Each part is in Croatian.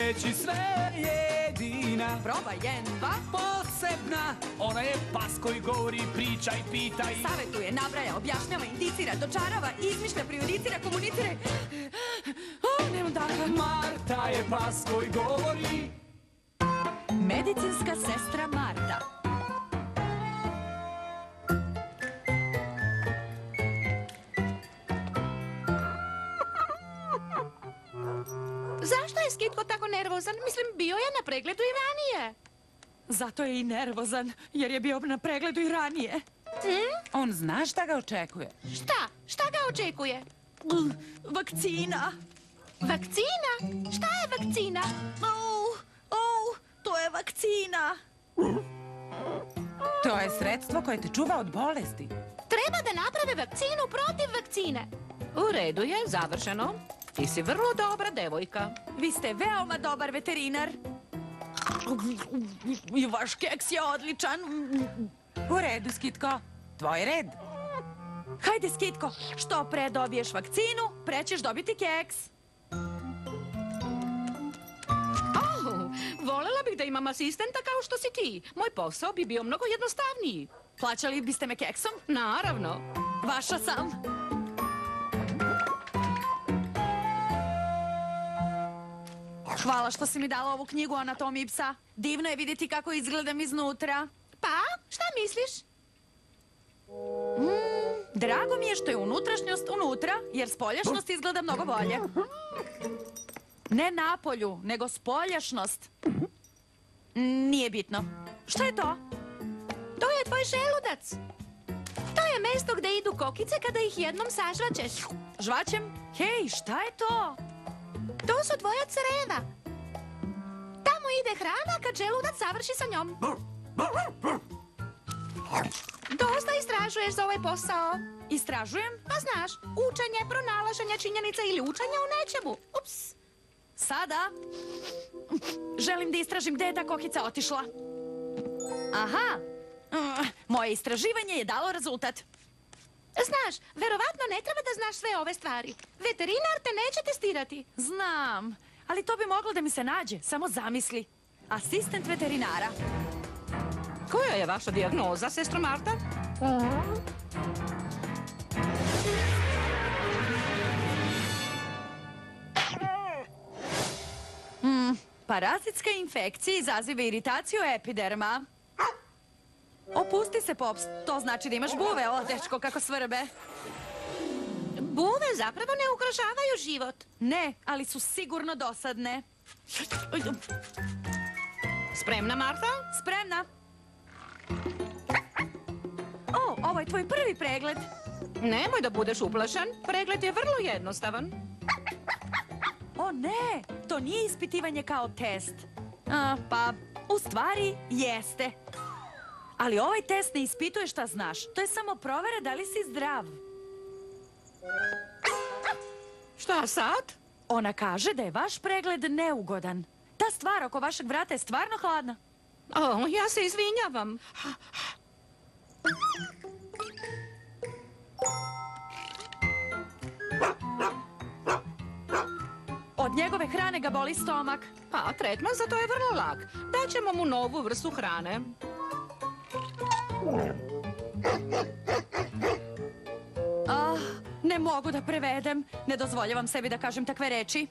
reći sve jedina. Probaj, 1, 2. Posebna, ona je pas koji govori, priča i pitaj. Savetuje, nabraja, objašnjava, indicira, dočarava, izmišlja, prejudicira, komunicira. Nemam daha. Marta je pas koji govori. Medicinska sestra Marta. Zašto je Skitko tako nervozan? Mislim, bio je na pregledu i ranije. Zato je i nervozan, jer je bio na pregledu i ranije. On zna šta ga očekuje. Šta? Šta ga očekuje? Vakcina. Vakcina? Šta je vakcina? To je vakcina. To je sredstvo koje te čuva od bolesti. Treba da naprave vakcinu protiv vakcine. U redu je, završeno. Ti si vrlo dobra devojka. Vi ste veoma dobar veterinar. I vaš keks je odličan. U redu, Skitko. Tvoj red. Hajde, Skitko, što pre dobiješ vakcinu, pre ćeš dobiti keks. Volela bih da imam asistenta kao što si ti. Moj posao bi bio mnogo jednostavniji. Plaćali biste me keksom? Naravno. Vaša sam. Hvala što si mi dala ovu knjigu o anatomiji psa. Divno je vidjeti kako izgledam iznutra. Pa, šta misliš? Drago mi je što je unutrašnjost unutra, jer spoljašnost izgleda mnogo bolje. Ne napolju, nego spoljašnost. Nije bitno. Šta je to? To je tvoj želudac. To je mesto gde idu kokice kada ih jednom sažvaćeš. Žvaćem? Hej, šta je to? To su tvoja creva. Tamo ide hrana kad želudac završi sa njom. Dosta istražuješ za ovaj posao. Istražujem? Pa znaš, učenje, pronalaženje činjenica ili učenje u nečemu. Ups. Sada želim da istražim gde je ta kokica otišla. Aha, moje istraživanje je dalo rezultat. Znaš, verovatno ne treba da znaš sve ove stvari. Veterinar te neće testirati. Znam, ali to bi moglo da mi se nađe. Samo zamisli. Asistent veterinara. Koja je vaša dijagnoza, sestro Marta? Parazitska infekcija izaziva iritaciju epiderma. Opusti se, Pops. To znači da imaš buve. O, dečko, kako svrbe. Buve zapravo ne ugrožavaju život. Ne, ali su sigurno dosadne. Spremna, Marta? Spremna. O, ovo je tvoj prvi pregled. Nemoj da budeš uplašen. Pregled je vrlo jednostavan. O ne, to nije ispitivanje kao test. Pa, u stvari, jeste. Ali ovaj test ne ispituje šta znaš. To je samo provera da li si zdrav. Šta sad? Ona kaže da je vaš pregled neugodan. Ta stvar oko vašeg vrata je stvarno hladna. O, ja se izvinjavam. Od njegove hrane ga boli stomak. Pa, tretman za to je vrlo lak. Daćemo mu novu vrstu hrane. Ne mogu da prevedem. Ne dozvoljavam sebi da kažem takve reči.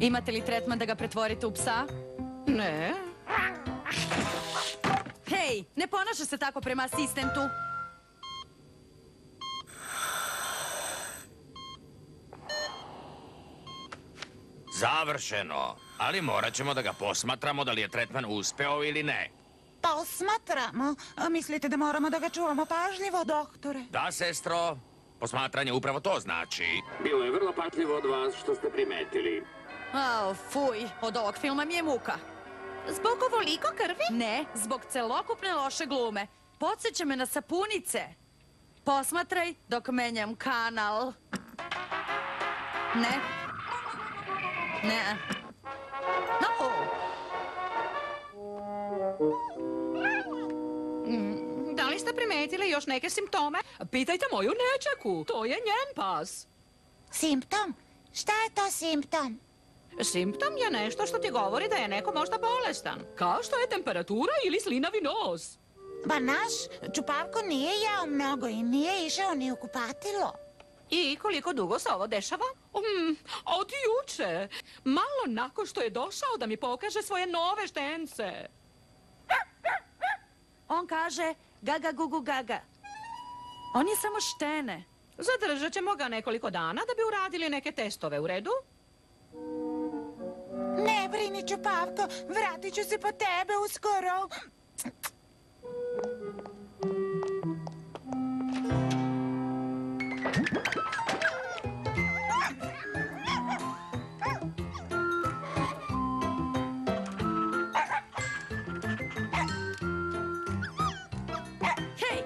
Imate li tretman da ga pretvorite u psa? Ne. Hej, ne ponaša se tako prema asistentu. Završeno, ali morat ćemo da ga posmatramo da li je tretman uspeo ili ne. Posmatramo? Mislite da moramo da ga čuvamo pažljivo, doktore? Da, sestro, posmatranje upravo to znači. Bilo je vrlo pažljivo od vas što ste primetili. Fuj, od ovog filma mi je muka. Zbog ovoliko krvi? Ne, zbog celokupne loše glume. Podsjeća me na sapunice. Posmatraj dok menjam kanal. Ne. Ne. No. Da li ste primetili još neke simptome? Pitajte moju nečaku. To je njen pas. Simptom? Šta je to simptom? Simptom je nešto što ti govori da je neko možda bolestan. Kao što je temperatura ili slinavi nos. Ba naš Čupavko nije jeo mnogo i nije išao ni u kupatilo. I koliko dugo se ovo dešava? Od juče. Malo nakon što je došao da mi pokaže svoje nove štence. On kaže gaga gugu gaga. On je samo štene. Zadržat ćemo ga nekoliko dana da bi uradili neke testove, u redu? Ne brini, Čupavko, vratit ću se po tebe uskoro. Hej!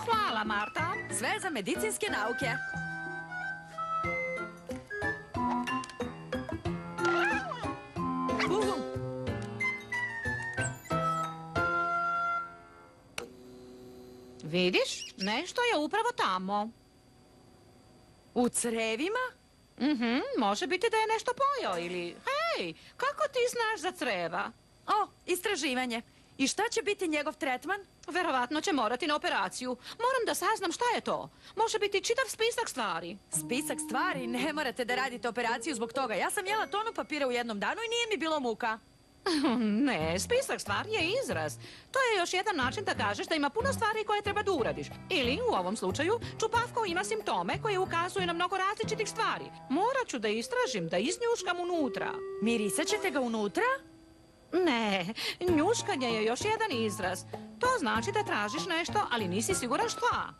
Hvala, Marta. Sve za medicinske nauke. Vidiš, nešto je upravo tamo. U crevima? Može biti da je nešto pojeo ili... Hej, kako ti znaš za creva? O, istraživanje. I šta će biti njegov tretman? Verovatno će morati na operaciju. Moram da saznam šta je to. Može biti čitav spisak stvari. Spisak stvari? Ne morate da radite operaciju zbog toga. Ja sam jela tonu papira u jednom danu i nije mi bilo muka. Ne, spisak stvari je izraz. To je još jedan način da kažeš da ima puno stvari koje treba da uradiš. Ili, u ovom slučaju, Čupavko ima simptome koje ukazuju na mnogo različitih stvari. Morat ću da istražim, da iznjuškam unutra. Mirisat ćete ga unutra? Ne, njuškanje je još jedan izraz. To znači da tražiš nešto, ali nisi siguran šta.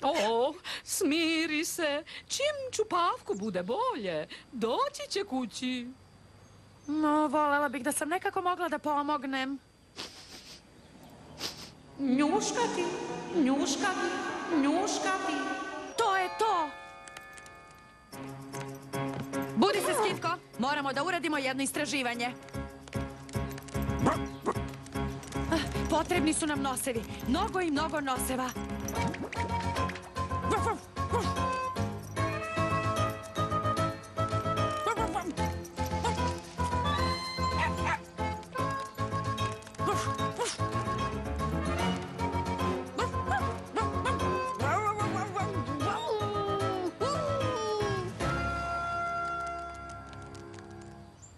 O, smiri se. Čim Čupavku bude bolje, doći će kući. No, volela bih da sam nekako mogla da pomognem. Njuškati, njuškati, njuškati. To je to! Budi se, Skitko! Moramo da uradimo jedno istraživanje. Potrebni su nam nosevi. Mnogo i mnogo noseva.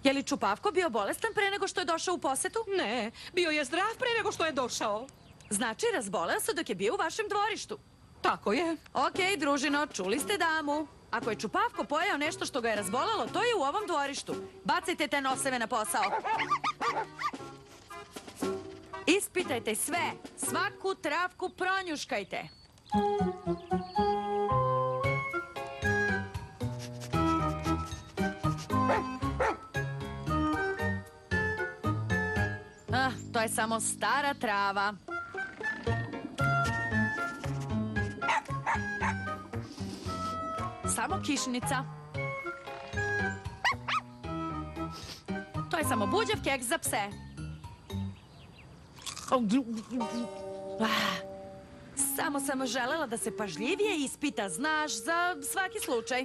Je li Čupavko bio bolestan pre nego što je došao u posetu? Ne, bio je zdrav pre nego što je došao. Znači, razboleo se dok je bio u vašem dvorištu. Tako je. Okej, družino, čuli ste damu. Ako je Čupavko pojeo nešto što ga je razbolelo, to je u ovom dvorištu. Bacajte te noseve na posao. Ispitajte sve. Svaku travku pronjuškajte. To je samo stara trava. Samo kišnica. To je samo buđav keks za pse. Samo sam želela da se pažljivije ispita, znaš, za svaki slučaj.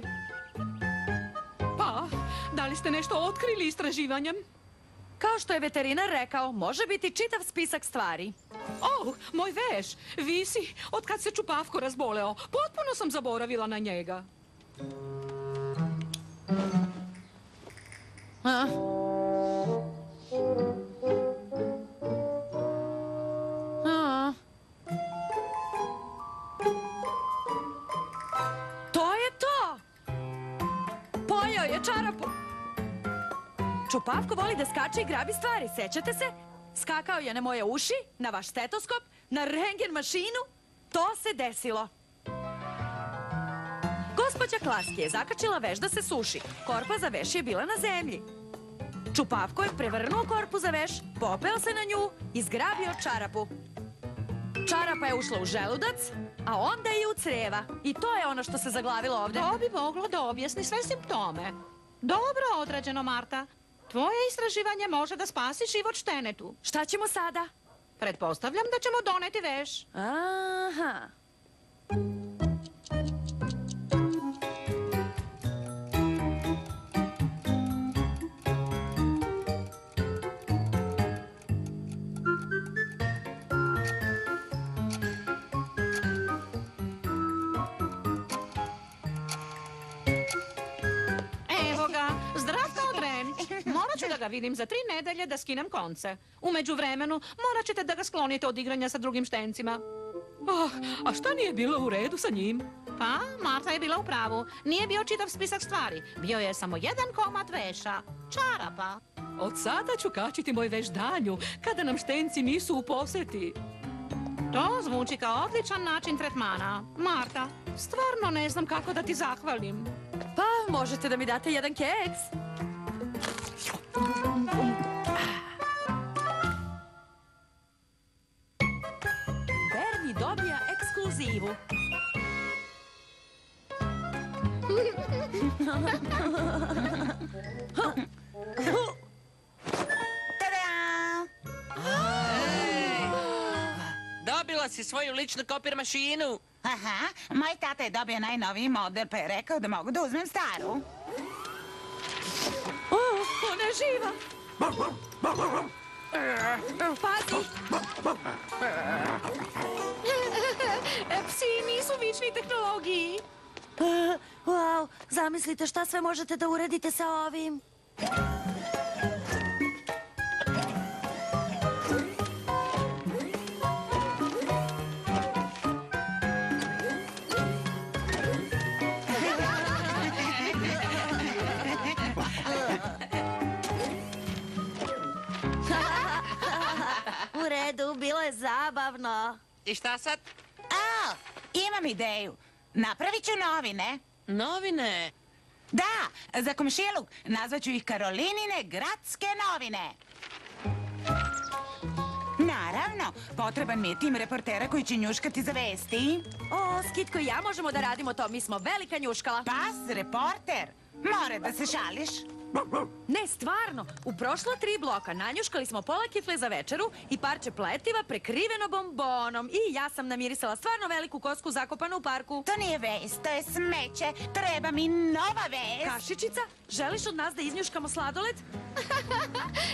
Pa, da li ste nešto otkrili istraživanjem? Kao što je veterinar rekao, može biti čitav spisak stvari. Oh, moj veš, visi, od kad se Čupavko razboleo. Potpuno sam zaboravila na njega. To je to! Pojeo je čarapu. Čupavko voli da skače i grabi stvari, sećate se? Skakao je na moje uši, na vaš stetoskop, na rentgen mašinu. To se desilo. Gospođa Klaski je zakačila veš da se suši. Korpa za veš je bila na zemlji. Čupavko je prevrnuo korpu za veš, popeo se na nju i zgrabio čarapu. Čarapa je ušla u želudac, a onda i u creva. I to je ono što se zaglavilo ovde. To bi moglo da objasni sve simptome. Dobro odrađeno, Marta. Tvoje istraživanje može da spasi život Štenetu. Šta ćemo sada? Pretpostavljam da ćemo doneti veš. Aha. Evo ga, zdrav kao dren. Morat ću da ga vidim za 3 nedelje da skinem konce. U međuvremenu morat ćete da ga sklonite od igranja sa drugim štencima. A šta nije bilo u redu sa njim? Pa, Marta je bila u pravu. Nije bio čitav spisak stvari. Bio je samo jedan komad veša. Čarapa. Od sada ću kačiti moj veš danju, kada nam štenci nisu u poseti. To zvuči kao odličan način tretmana. Marta, stvarno ne znam kako da ti zahvalim. Pa, možete da mi date jedan keks? Bernie dobija ekskluzivu. Tada! Dobila si svoju ličnu kopir mašinu. Aha, moj tata je dobio najnoviji model, pa je rekao da mogu da uzmem staru. Ona je živa! Pazi! Psi nisu vični tehnologiji. Wow, zamislite šta sve možete da uradite sa ovim. U redu, bilo je zabavno. I šta sad? A, imam ideju. Napravit ću novine. Novine. Da, za komšiluk. Nazvaću ih Karolinine gradske novine. Naravno, potreban mi je tim reportera koji će njuškati za vesti. O, Skitko i ja možemo da radimo to, mi smo velika njuškala. Pas, reporter. More da se šališ. Ne, stvarno, u prošla 3 bloka nanjuškali smo pola kifle za večeru i parče pletiva prekriveno bombonom. I ja sam namirisala stvarno veliku kosku zakopanu u parku. To nije vest, to je smeće. Treba mi nova vest. Kašičica, želiš od nas da iznjuškamo sladoled?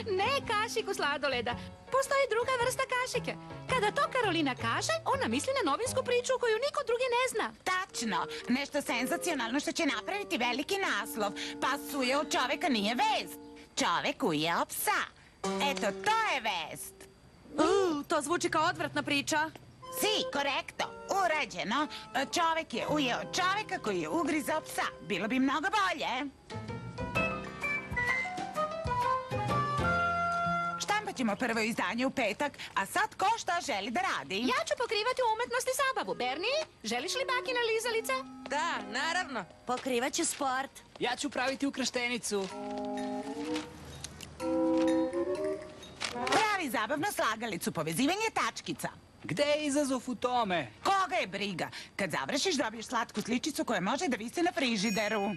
Ne kašiku sladoleda. Postoji druga vrsta kašike. Kada to Karolina kaže, ona misli na novinsku priču koju niko drugi ne zna. Tačno, nešto senzacionalno što će napraviti veliki naslov. Pas suje od čoveka nije vest. Čovek ujeo psa. Eto, to je vest. To zvuči kao odvratna priča. Si, korekto, urađeno. Čovek je ujeo čoveka koji je ugrizao psa. Bilo bi mnogo bolje. Štampaćemo prvo izdanje u petak, a sad ko šta želi da radi? Ja ću pokrivati umetnost i zabavu. Bernie, želiš li bakine lizalice? Da, naravno. Pokrivaću sport. Ja ću praviti ukrštenicu. Pravi zabavnu slagalicu, povezivanje tačkica. Gde je izazov u tome? Koga je briga? Kad završiš dobiješ slatku sličicu koja može da visi na frižideru.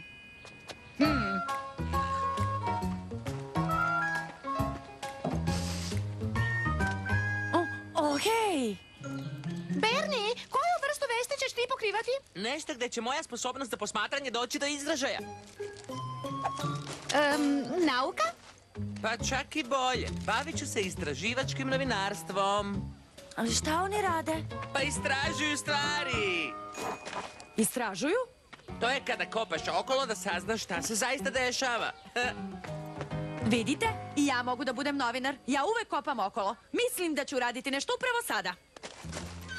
Hej! Bernie, koju vrstu vesti ćeš ti pokrivati? Nešto gde će moja sposobnost za posmatranje doći do izražaja. Nauka? Pa čak i bolje. Bavit ću se istraživačkim novinarstvom. Ali šta oni rade? Pa istražuju stvari. Istražuju? To je kada kopaš okolo da saznaš šta se zaista dešava. Vidite, i ja mogu da budem novinar. Ja uvek kopam okolo. Mislim da ću raditi nešto upravo sada.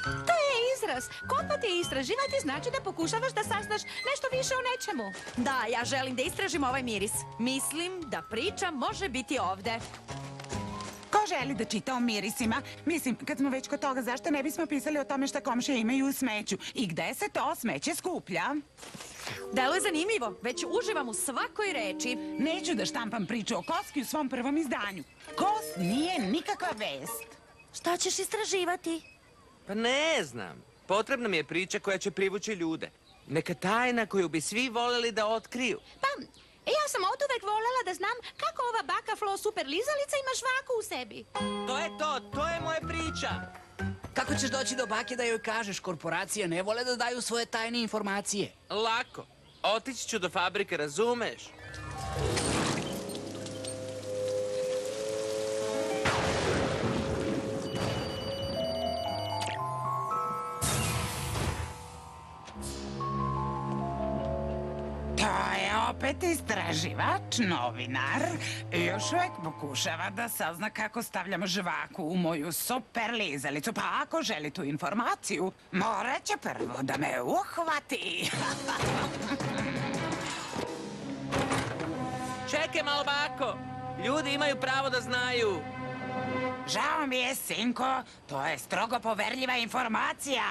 To je izraz. Kopati i istraživati znači da pokušavaš da saznaš nešto više o nečemu. Da, ja želim da istražim ovaj miris. Mislim da priča može biti ovde. Ko želi da čita o mirisima? Mislim, kad smo već kod toga, zašto ne bismo pisali o tome šta komšije imaju u smeću? I gde se to smeće skuplja? Deluje zanimljivo, već uživam u svakoj reči. Neću da štampam priču o koski u svom prvom izdanju. Kost nije nikakva vest. Šta ćeš istraživati? Pa ne znam. Potrebna mi je priča koja će privući ljude. Neka tajna koju bi svi voleli da otkriju. Pa, Ja sam oduvek voljela da znam kako ova baka Flo super lizalica ima žvaku u sebi. To je moja priča. Kako ćeš doći do bake da joj kažeš? Korporacije ne vole da daju svoje tajne informacije. Lako. Otići ću do fabrike, razumeš? To je opet istraživač, novinar. I još uvijek pokušava da sazna kako stavljamo žvaku u moju super lizalicu. Pa ako želi tu informaciju, morat će prvo da me uhvati. Čekaj malo, bako. Ljudi imaju pravo da znaju. Žao mi je, sinko. To je strogo poverljiva informacija.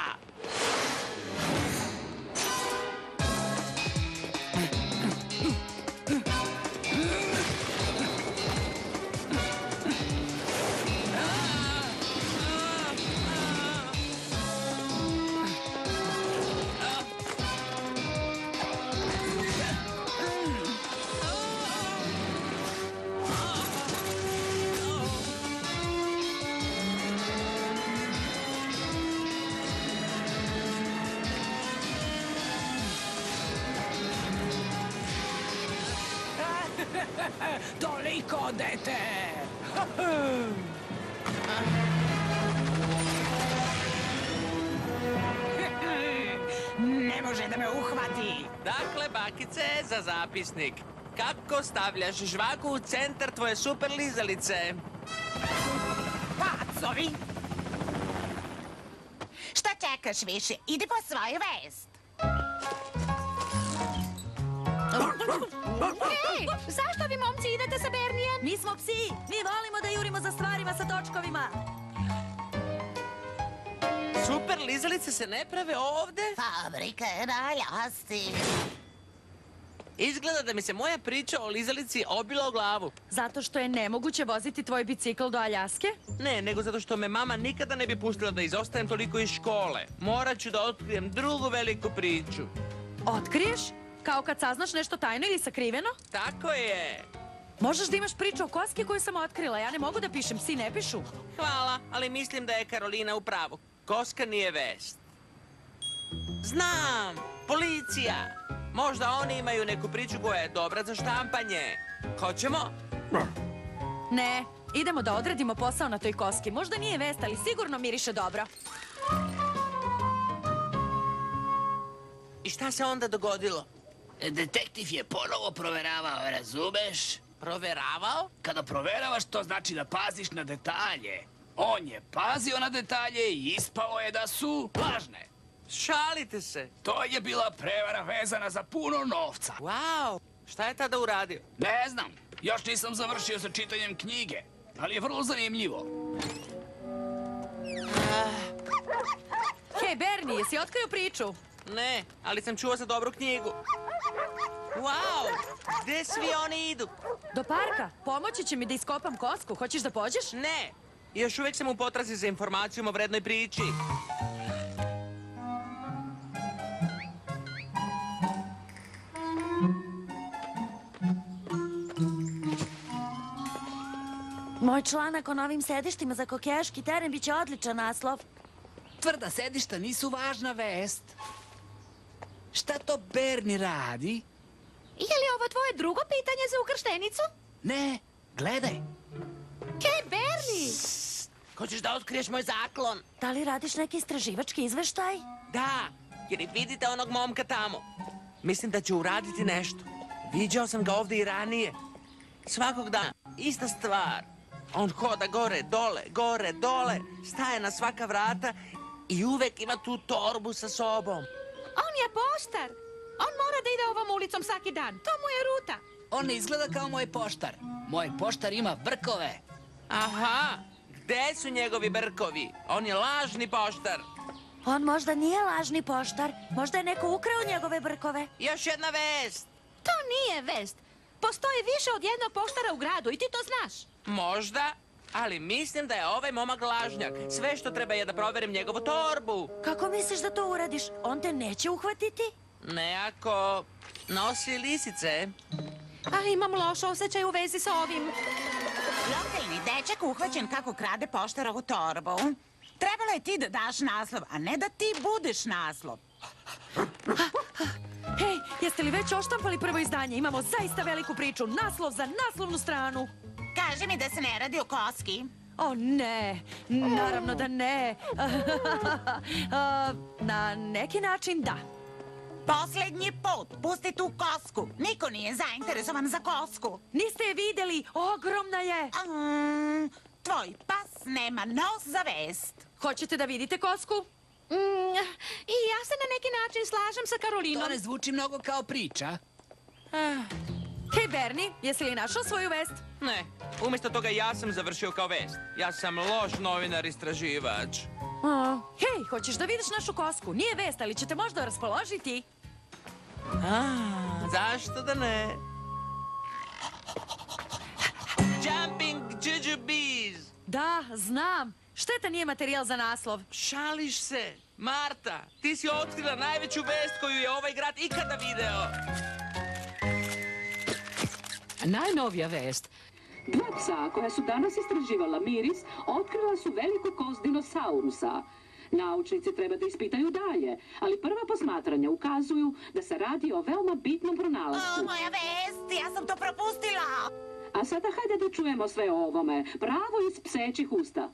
Toliko, dete! Ne može da me uhvati. Dakle, bakice, za zapisnik. Kako stavljaš žvaku u centar tvoje super lizalice? Pacovi! Šta čekaš više? Idi po svoju vest. Ej, zašto vi momci idete sa Bernijem? Mi smo psi, mi volimo da jurimo za stvarima sa točkovima. Super lizalice se ne prave ovde? Fabrika je na Aljasci. Izgleda da mi se moja priča o lizalici obila o glavu. Zato što je nemoguće voziti tvoj bicikl do Aljaske? Ne, nego zato što me mama nikada ne bi pustila da izostajem toliko iz škole. Morat ću da otkrijem drugu veliku priču. Otkriješ? Kao kad saznaš nešto tajno ili sakriveno? Tako je. Možeš da imaš priču o koski koju sam otkrila. Ja ne mogu da pišem, psi ne pišu. Hvala, ali mislim da je Karolina u pravu. Koska nije vest. Znam! Policija! Možda oni imaju neku priču koja je dobra za štampanje. Hoćemo? Ne, idemo da odradimo posao na toj koski. Možda nije vest, ali sigurno miriše dobro. I šta se onda dogodilo? Detektiv je ponovo proveravao, razumeš? Proveravao? Kada proveravaš, to znači da paziš na detalje. On je pazio na detalje i ispalo je da su lažne. Šalite se. To je bila prevara vezana za puno novca. Wow, šta je tada uradio? Ne znam, još nisam završio sa čitanjem knjige, ali je vrlo zanimljivo. Hej, Bernie, jesi otkrio priču? Ne, ali sam čuo za dobru knjigu. Wow, gde svi oni idu? Do parka. Pomoći će mi da iskopam kosku. Hoćeš da pođeš? Ne, još uvijek sam u potrazi za informacijom o vrednoj priči. Moj članak o novim sedištima za kokejaški teren bit će odličan naslov. Tvrda sedišta nisu važna vest. Šta to Bernie radi? Je li ovo tvoje drugo pitanje za ukrštenicu? Ne, gledaj. Hej, Bernie! Hoćeš da otkriješ moj zaklon? Da li radiš neki istraživački izveštaj? Da, jer vidite onog momka tamo. Mislim da će uraditi nešto. Viđao sam ga ovdje i ranije. Svakog dana, ista stvar. On hoda gore, dole, staje na svaka vrata i uvek ima tu torbu sa sobom. On je poštar. On mora da ide ovom ulicom svaki dan. To mu je ruta. On ne izgleda kao moj poštar. Moj poštar ima brkove. Aha, gde su njegovi brkovi? On je lažni poštar. On možda nije lažni poštar. Možda je neko ukrao njegove brkove. Još jedna vest. To nije vest. Postoji više od jednog poštara u gradu i ti to znaš. Možda, ali mislim da je ovaj momak lažnjak. Sve što treba je da proverim njegovu torbu. Kako misliš da to uradiš? On te neće uhvatiti? Ne ako nosi lisice. A imam loš osjećaj u vezi sa ovim. Lokalni dečak uhvaćen kako krade poštarovu torbu. Trebalo je ti da daš naslov, a ne da ti budeš naslov. Hej, jeste li već oštampali prvo izdanje? Imamo zaista veliku priču. Naslov za naslovnu stranu. Kaži mi da se ne radi o koski. O ne, naravno da ne. Na neki način da. Poslednji put, pusti tu kosku. Niko nije zainteresovan za kosku. Niste je videli, ogromna je. Tvoj pas nema nos za vest. Hoćete da vidite kosku? I ja se na neki način slažem sa Karolinom. To ne zvuči mnogo kao priča. Hej, Bernie, jesi li našao svoju vest? Ne, umjesto toga ja sam završio kao vest. Ja sam loš novinar istraživač. Hej, hoćeš da vidiš našu kosku? Nije vest, ali ćete možda raspoložiti. Zašto da ne? Jumping jujubes! Da, znam. Šteta nije materijal za naslov. Šališ se. Marta, ti si otkrila najveću vest koju je ovaj grad ikada video. Najnovija vest. Dva psa koja su danas istraživala miris otkrila su velikog kost dinosaurusa. Naučnici treba da ispitaju dalje, ali prva posmatranja ukazuju da se radi o veoma bitnom pronalasku. Moja vest, ja sam to propustila. A sada hajde da čujemo sve o ovome, pravo iz psećih usta.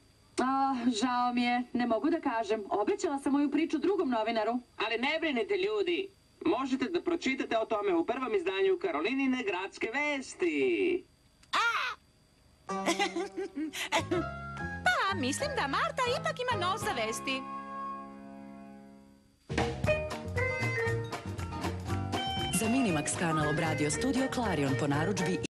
Žao mi je, ne mogu da kažem. Obećala sam moju priču drugom novinaru. Ali ne brinite ljudi, možete da pročitate o tome u prvom izdanju Karolinine gradske vesti. Pa, mislim da Marta ipak ima nos za vesti. Za Minimax kanal obradio studio Klarion po narudžbi